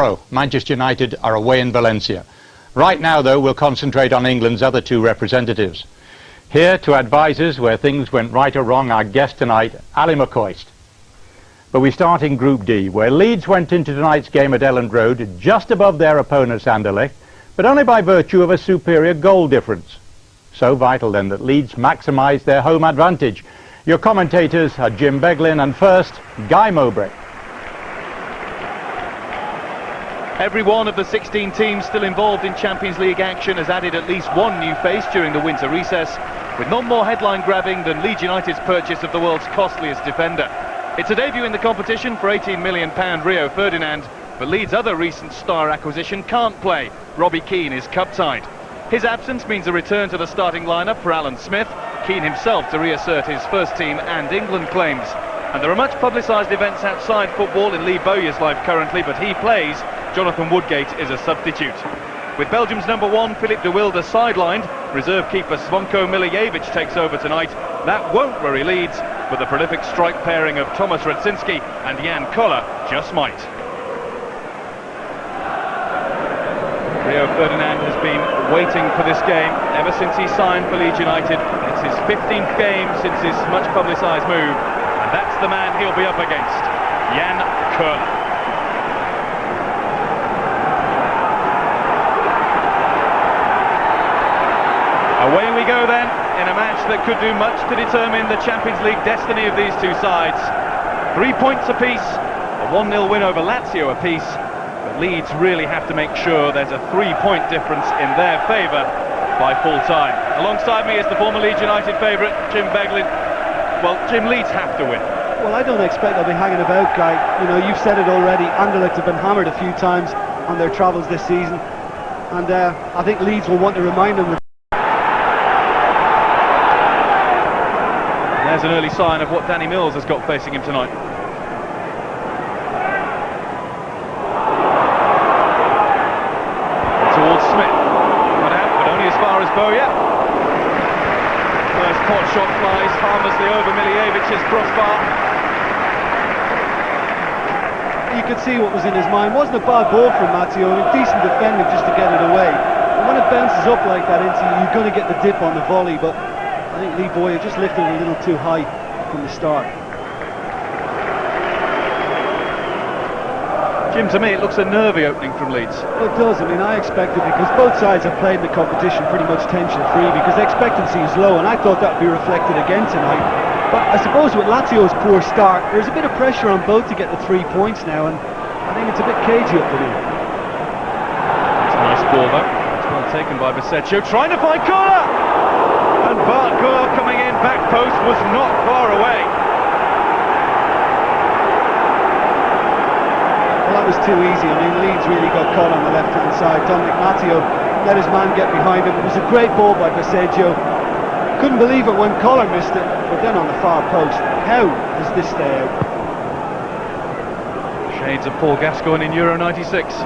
Tomorrow, Manchester United are away in Valencia. Right now, though, we'll concentrate on England's other two representatives. Here to advise us where things went right or wrong, our guest tonight, Ali McCoist. But we start in Group D, where Leeds went into tonight's game at Elland Road just above their opponents Anderlecht, but only by virtue of a superior goal difference. So vital then that Leeds maximised their home advantage. Your commentators are Jim Beglin and first, Guy Mowbray. Every one of the 16 teams still involved in Champions League action has added at least one new face during the winter recess, with none more headline-grabbing than Leeds United's purchase of the world's costliest defender. It's a debut in the competition for £18 million Rio Ferdinand, but Leeds' other recent star acquisition can't play. Robbie Keane is cup-tied. His absence means a return to the starting lineup for Alan Smith, Keane himself to reassert his first-team and England claims. And there are much publicised events outside football in Lee Bowyer's life currently, but he plays. Jonathan Woodgate is a substitute. With Belgium's number one, Philip de Wilde, sidelined, reserve keeper Zvonko Milijevic takes over tonight. That won't worry Leeds, but the prolific strike pairing of Thomas Radzinski and Jan Koller just might. Rio Ferdinand has been waiting for this game ever since he signed for Leeds United. It's his 15th game since his much publicised move, and that's the man he'll be up against, Jan Koller. Away we go then, in a match that could do much to determine the Champions League destiny of these two sides. 3 points apiece, a 1-0 win over Lazio apiece, but Leeds really have to make sure there's a 3-point difference in their favour by full time. Alongside me is the former Leeds United favourite, Jim Beglin. Well, Jim, Leeds have to win. Well, I don't expect they'll be hanging about, Guy. You know, you've said it already, Anderlecht have been hammered a few times on their travels this season, and I think Leeds will want to remind them that. There's an early sign of what Danny Mills has got facing him tonight. Towards Smith. Cut out, but only as far as Bowyer. First pot shot flies harmlessly over Milijevic's crossbar. You could see what was in his mind. Wasn't a bad ball from Matteo, a decent defending just to get it away. And when it bounces up like that into you, you're going to get the dip on the volley, but I think Lee Bowyer just lifted it a little too high from the start. Jim, to me it looks a nervy opening from Leeds. Well, it does. I mean, I expected, because both sides have played in the competition pretty much tension-free, because expectancy is low, and I thought that would be reflected again tonight. But I suppose with Lazio's poor start, there's a bit of pressure on both to get the 3 points now, and I think it's a bit cagey up for them. It's a nice ball though. It's well taken by Baseccio, trying to find Koller! And Barcourt coming in, back post was not far away. Well, that was too easy. I mean, Leeds really got caught on the left-hand side. Dominic Matteo let his man get behind him. It was a great ball by Baseccio. Couldn't believe it when Koller missed it, but then on the far post. How does this stay out? Shades of Paul Gascoigne in Euro 96.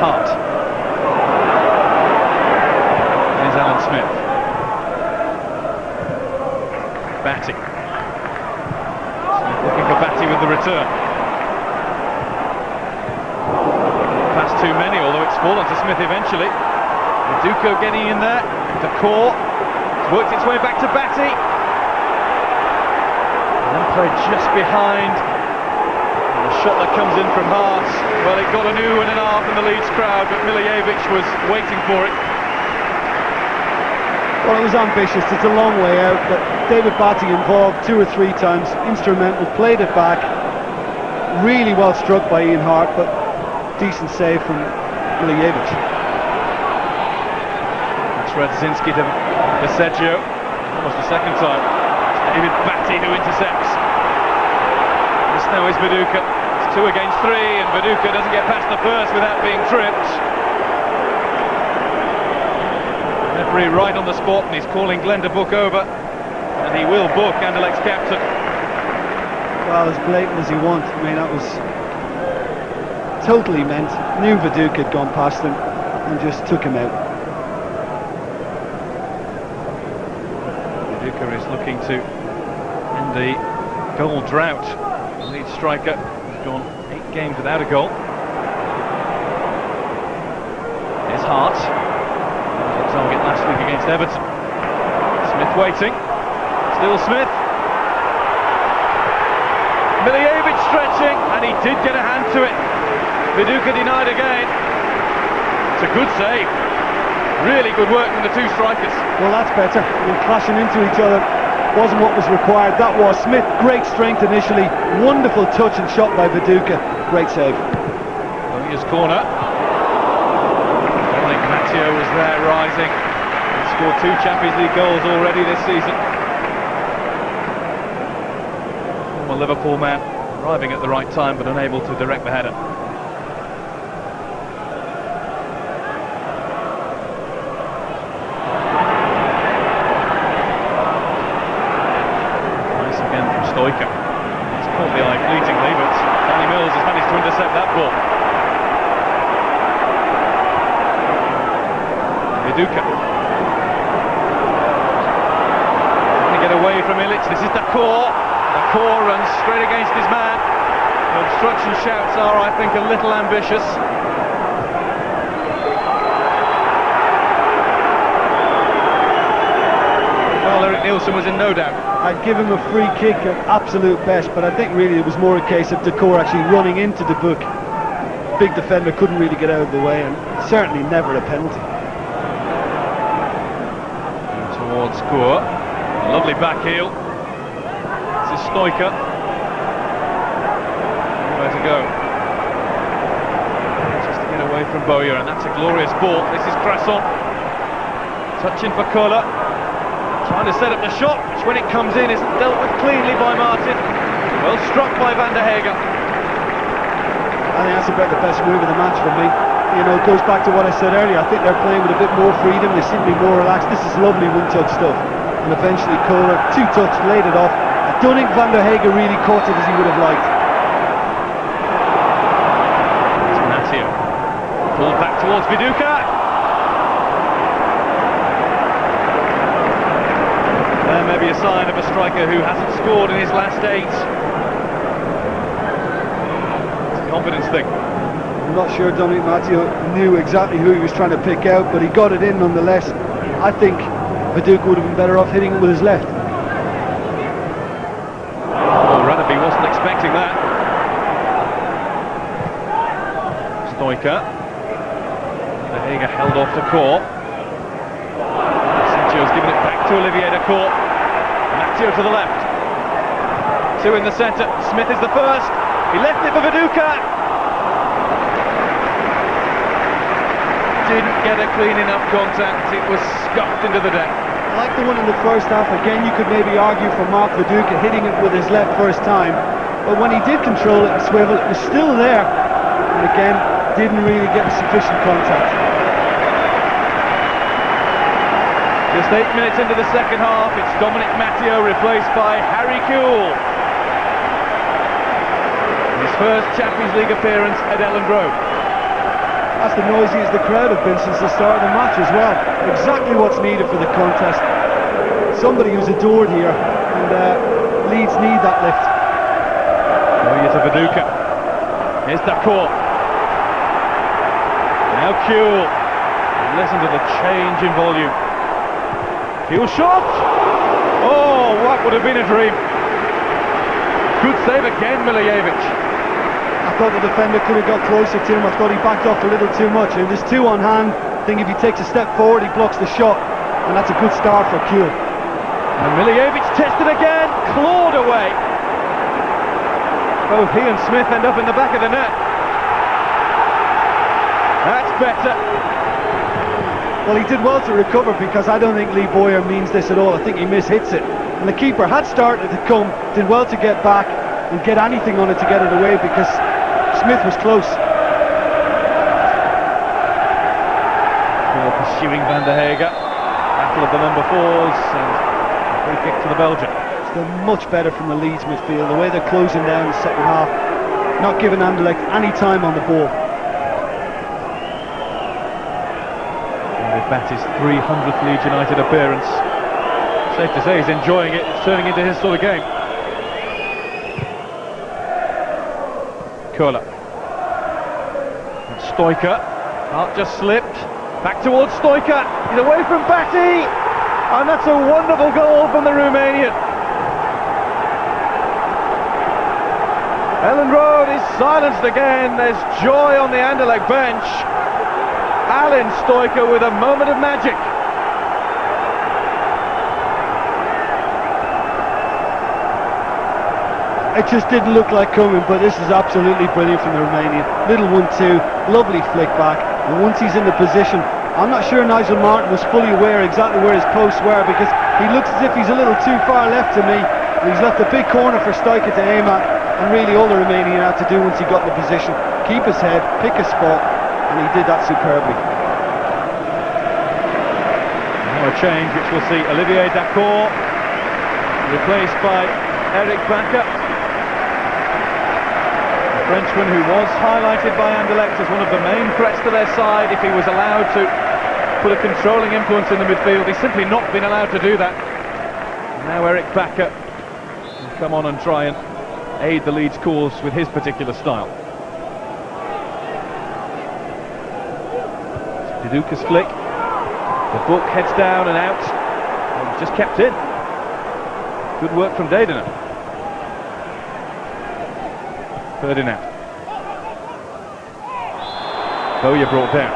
Harte. Here's Alan Smith. Batty. Smith looking for Batty with the return. Past too many, although it's fallen to Smith eventually. Viduka getting in there. The core. It's worked its way back to Batty. And then played just behind. And the shot that comes in from Harte, well, it got an ooh and an ah from the Leeds crowd, but Milijevic was waiting for it. Well, it was ambitious. It's a long way out, but David Batty involved 2 or 3 times, instrumental, played it back. Really well struck by Ian Harte, but decent save from Milijevic. That's Radzinski to Baseccio. Almost the second time. David Batty who intercepts. This now is Viduka. It's 2 against 3, and Viduka doesn't get past the first without being tripped. Referee right on the spot, and he's calling Glenn to book over, and he will book Anderlecht's captain. Well, as blatant as he wants. I mean, that was totally meant. Knew Viduka had gone past him and just took him out. Viduka is looking to end the goal drought. The Leeds striker has gone 8 games without a goal. Here's Harte. Target last week against Everton. Smith waiting. Still Smith. Milijevic stretching, and he did get a hand to it. Viduka denied again. It's a good save. Really good work from the two strikers. Well, that's better. Clashing into each other wasn't what was required. That was Smith. Great strength initially. Wonderful touch and shot by Viduka. Great save. Bowyer's corner. Matteo was there rising. He scored 2 Champions League goals already this season. Former Liverpool man, arriving at the right time but unable to direct the header. Nice again from Stoica. It's caught the eye fleetingly, but Danny Mills has managed to intercept that ball. Viduka. Trying to get away from Ilic. This is Dakor. Dakor runs straight against his man. The obstruction shouts are, I think, a little ambitious. Well, Eric Nielsen was in no doubt. I'd give him a free kick at absolute best, but I think really it was more a case of Dakor actually running into the book. Big defender couldn't really get out of the way, and certainly never a penalty. Towards Score. Lovely back heel. This is Stoica. Where to go? Just to get away from Bowyer, and that's a glorious ball. This is Crasson. Touching for Koller. Trying to set up the shot, which when it comes in is dealt with cleanly by Martin. Well struck by Van der Hege. I think that's about the best move of the match for me. You know, it goes back to what I said earlier. I think they're playing with a bit more freedom. They seem to be more relaxed. This is lovely one-touch stuff. And eventually Kohler, 2-touch, laid it off. I don't think Van der Hege really caught it as he would have liked. It's Matteo. Pulled back towards Viduka. There may be a sign of a striker who hasn't scored in his last 8. It's a confidence thing. I'm not sure Dominic Matteo knew exactly who he was trying to pick out, but he got it in nonetheless. I think Viduka would have been better off hitting it with his left. Well, Radaby wasn't expecting that. Stoica. De Hege held off Dakor. Sancho's given it back to Olivier Dakor. Matteo to the left. 2 in the centre. Smith is the first. He left it for Viduka. Didn't get a clean enough contact. It was scuffed into the deck. Like the one in the first half, again you could maybe argue for Mark Viduka hitting it with his left first time, but when he did control it and swivel, it was still there, and again didn't really get sufficient contact. Just 8 minutes into the second half, it's Dominic Matteo replaced by Harry Kewell. His first Champions League appearance at Elland Road. That's the noisiest the crowd have been since the start of the match as well. Exactly what's needed for the contest. Somebody who's adored here, and Leeds need that lift. Bowyer to Viduka. Here's Dakor. Now Kewell. Listen to the change in volume. Kewell shot! Oh, what would have been a dream. Good save again, Milijevic. I thought the defender could have got closer to him. I thought he backed off a little too much. And there's 2 on hand. I think if he takes a step forward, he blocks the shot. And that's a good start for Kewell. And Milijevic tested again, clawed away. Both he and Smith end up in the back of the net. That's better. Well, he did well to recover, because I don't think Lee Bowyer means this at all. I think he mishits it. And the keeper had started to come, did well to get back and get anything on it to get it away, because Smith was close. Pursuing Van der Hege. Battle of the number 4s, and a free kick to the Belgian. Still much better from the Leeds midfield, the way they're closing down the second half, not giving Anderlecht any time on the ball. Bat his 300th Leeds United appearance. Safe to say he's enjoying it. It's turning into his sort of game. Köhler. And Stoiker. Harte just slipped. Back towards Stoiker. He's away from Batty. And that's a wonderful goal from the Romanian. Ellen Road is silenced again. There's joy on the Anderlecht bench. Alan Stoiker with a moment of magic. It just didn't look like coming, but this is absolutely brilliant from the Romanian. Little 1-2, lovely flick back, and once he's in the position, I'm not sure Nigel Martin was fully aware exactly where his posts were, because he looks as if he's a little too far left to me, and he's left a big corner for Stoiker to aim at, and really all the Romanian had to do once he got in the position, keep his head, pick a spot, and he did that superbly. Now a change which will see Olivier Dacour replaced by Eric Bakker. Frenchman who was highlighted by Anderlecht as one of the main threats to their side if he was allowed to put a controlling influence in the midfield. He's simply not been allowed to do that. Now Eric Bakker will come on and try and aid the Leeds cause with his particular style. Diduka's flick. The book heads down and out. And just kept in. Good work from Dedener. Ferdinand. Bowyer brought down.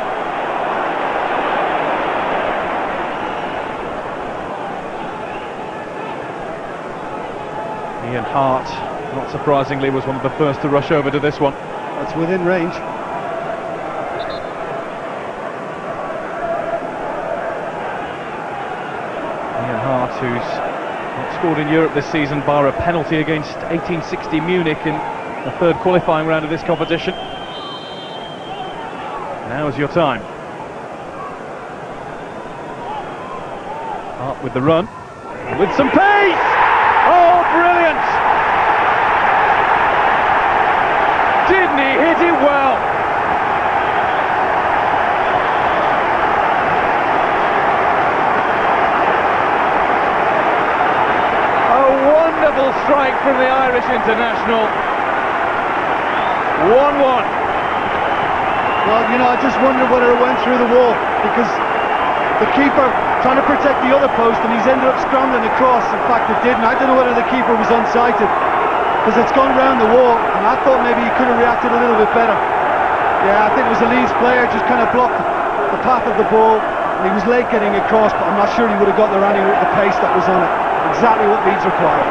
Ian Harte, not surprisingly, was one of the first to rush over to this one. That's within range. Ian Harte, who's not scored in Europe this season, bar a penalty against 1860 Munich in the third qualifying round of this competition. Now is your time. Harte with the run, with some pace! Oh, brilliant! Didn't he hit it well? A wonderful strike from the Irish international. 1-1. Well, you know, I just wonder whether it went through the wall, because the keeper trying to protect the other post, and he's ended up scrambling across. In fact, it didn't. I don't know whether the keeper was unsighted, because it's gone round the wall, and I thought maybe he could have reacted a little bit better. Yeah, I think it was a Leeds player just kind of blocked the path of the ball, and he was late getting across, but I'm not sure he would have got there anyway with the pace that was on it. Exactly what Leeds required.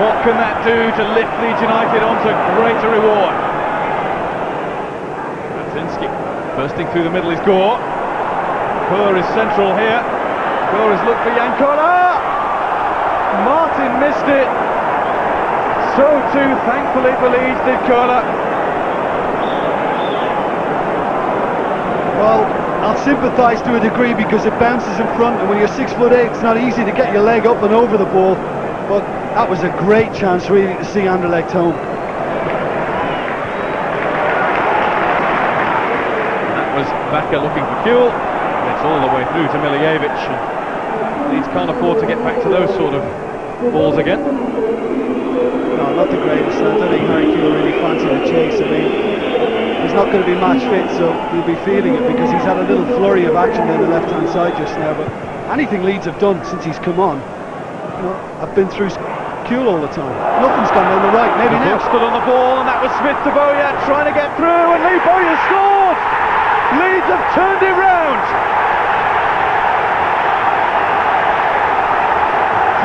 What can that do to lift Leeds United onto greater reward? Bursting through the middle is Gore. Kerr is central here. Kerr has looked for Yankola. Martin missed it. So too, thankfully for Leeds, did Köhler. Well, I'll sympathise to a degree because it bounces in front, and when you're 6'8", it's not easy to get your leg up and over the ball. But that was a great chance, really, to see Anderlecht home. Bakker looking for fuel. It's all the way through to Milijevic. Leeds can't afford to get back to those sort of balls again. No, not the greatest. I don't think Harry Kewell really fancied the chase. I mean, he's not going to be match fit, so he'll be feeling it because he's had a little flurry of action down the left-hand side just now. But anything Leeds have done since he's come on, you know, I've been through Kewell all the time. Nothing's gone down the right. Maybe now. Stood on the ball, and that was Smith to Bowyer trying to get through, and Lee Bowyer scored. Leeds have turned it round.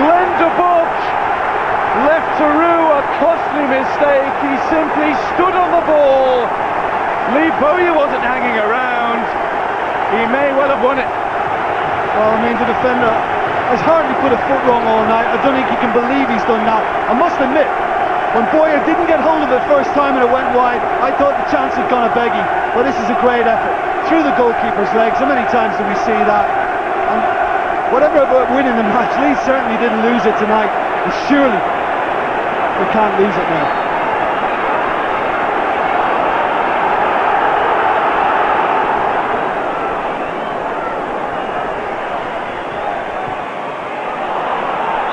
Glenn de Bock left to rue a costly mistake. He simply stood on the ball. Lee Bowyer wasn't hanging around. He may well have won it. Well, I mean, the defender has hardly put a foot wrong all night. I don't think he can believe he's done that. I must admit, when Bowyer didn't get hold of it first time and it went wide, I thought the chance had gone a begging. But this is a great effort. Through the goalkeeper's legs. How many times do we see that? And whatever about winning the match, Leeds certainly didn't lose it tonight. And surely we can't lose it now.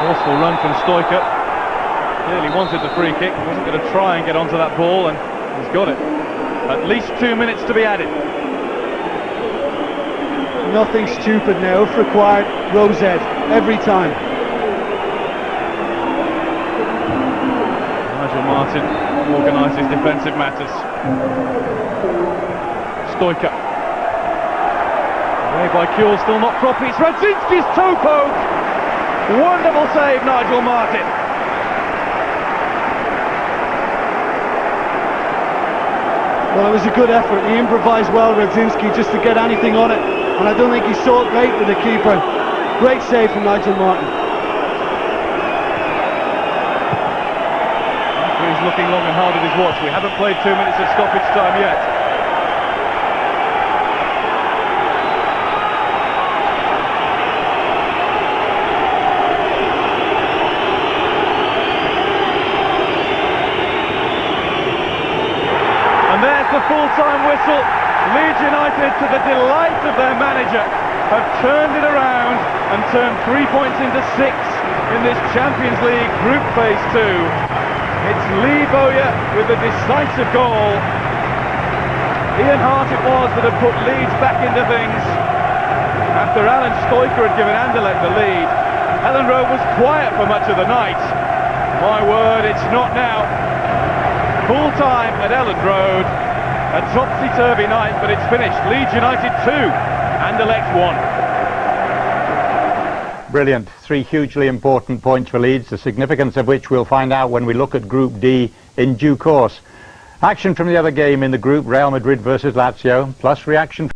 Forceful run from Stoiker. Clearly wanted the free kick. Wasn't going to try and get onto that ball, and He's got it. At least 2 minutes to be added. Nothing stupid now, if required, Rosette, every time. Nigel Martin organises defensive matters. Stoica. Away by Kuhl, still not proper. It's Radzinski's toe poke. Wonderful save, Nigel Martin. Well, it was a good effort. He improvised well, Radzinski, just to get anything on it. And I don't think he saw it late with the keeper. Great save from Nigel Martin. He's looking long and hard at his watch. We haven't played 2 minutes of stoppage time yet. And there's the full-time whistle. Leeds United, to the delight of their manager, have turned it around and turned 3 points into 6 in this Champions League Group Phase 2. It's Bowyer with a decisive goal. Ian Harte it was that had put Leeds back into things after Alan Stoica had given Anderlecht the lead. Ellen Road was quiet for much of the night. My word, it's not now. Full time at Ellen Road. A topsy-turvy night, but it's finished. Leeds United 2, Anderlecht 1. Brilliant. 3 hugely important points for Leeds, the significance of which we'll find out when we look at Group D in due course. Action from the other game in the group, Real Madrid versus Lazio, plus reaction